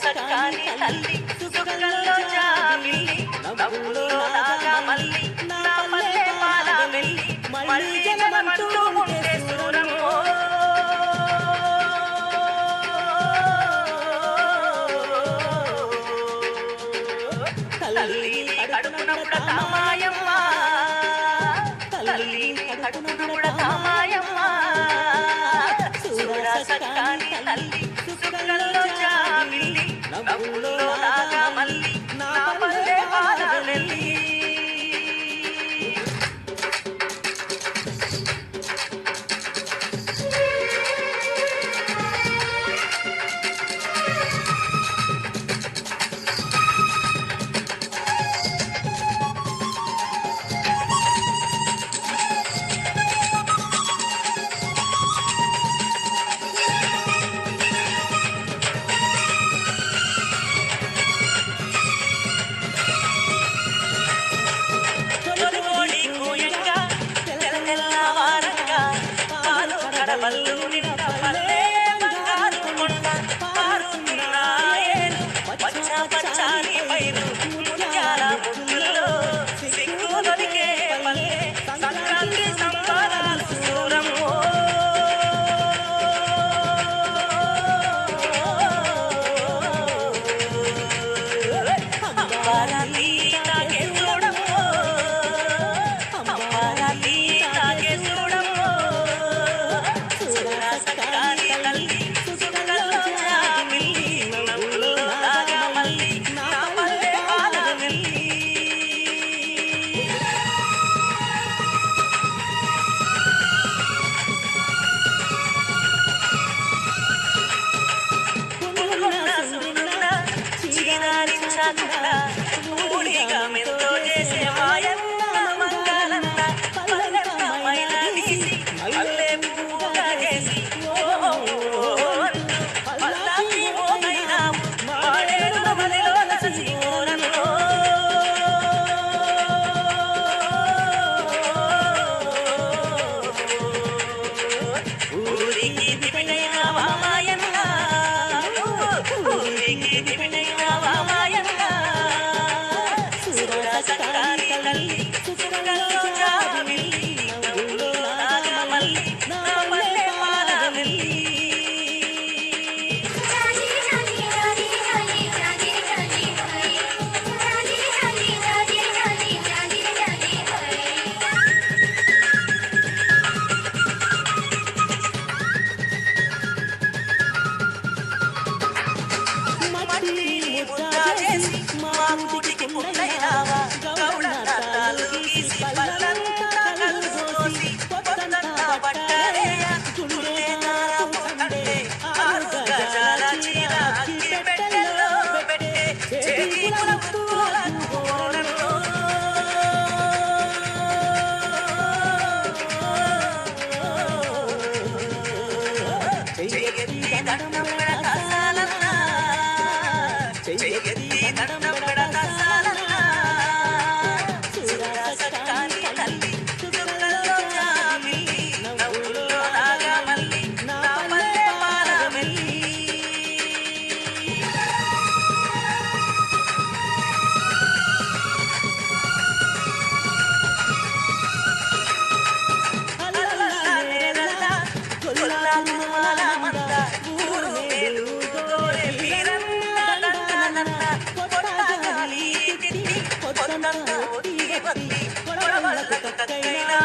సక్కాని తల్లి సుక్కల్లో జాబిల్లి నవ్వులో నాగమల్లి నా పల్లె పాల వెళ్ళి మళ్ళీ జనమంటూ ఉంటే సూరమ్మో తల్లి కడుపున పుడతా మాయమ్మ తల్లి కడుపున పుడతా మాయమ్మ సూర సక్కాని తల్లి సుక్కల్లో జాబిల్లి నవ్వులో నాగమల్లి నా పల్లె పాల వెళ్ళి కడవల్లు నిండ పల్లె బంగారు కొండ పారు తిన్నాయేలు పచ్చ పచ్చాని పైరు ముత్యాల ముద్దుల్లో సిగ్గు దొరికే పల్లె సంక్రాంతి సంబరాలు సూరమ్మో అమ్మారాలి నాకే చూడమ్మో అమ్మారాలి నాకే చూడమ్మో సక్కాని తల్లి సుక్కల్లో జాబిల్లి నవ్వులో నాగమల్లి నా పల్లె పాల వెళ్ళి పువ్వున్న సుందున్న చీరారించాకున్న ఊడిగా మెంతో చేసే మాయన్న మంగళన్న పల్లెన్న మైల తీసి అల్లే పువ్వుగా చేసి ఊరికి దివినైనావా మాయన్న ఊరికి దివినైనావా మాయన్న సూర సక్కాని తల్లి సుక్కల్లో జాబిల్లి నవ్వులో నాగమల్లి నా పల్లె పాల వెళ్ళి మా ఊటికి పుల్లైనావా గౌడ తాళ్ళు గీసి పల్లంతా కలుసోసి పొద్దంతా పట్టరేయ గుండె నార పొండే ఆరు గజాల చీర అగ్గి పెట్టెలో పెట్టే చేతి పులపులకు కోరన్నో చెయ్యెత్తి దండం పెడతాలన్నా చెయ్యెత్తి దండం పెడతాలన్నా సూర సక్కాని తల్లి సుక్కల్లో జాబిల్లి నవ్వులో నాగమల్లి నా పల్లె పాల వెళ్ళి కొల్లాలు మాల మంద ఊరు మేలు గోరె వీరన్న దండనన్న పొట్టగాలి తిట్టి పొట్టంతా ఒట్టి బత్తి కొడవళ్ళకు తక్కైనా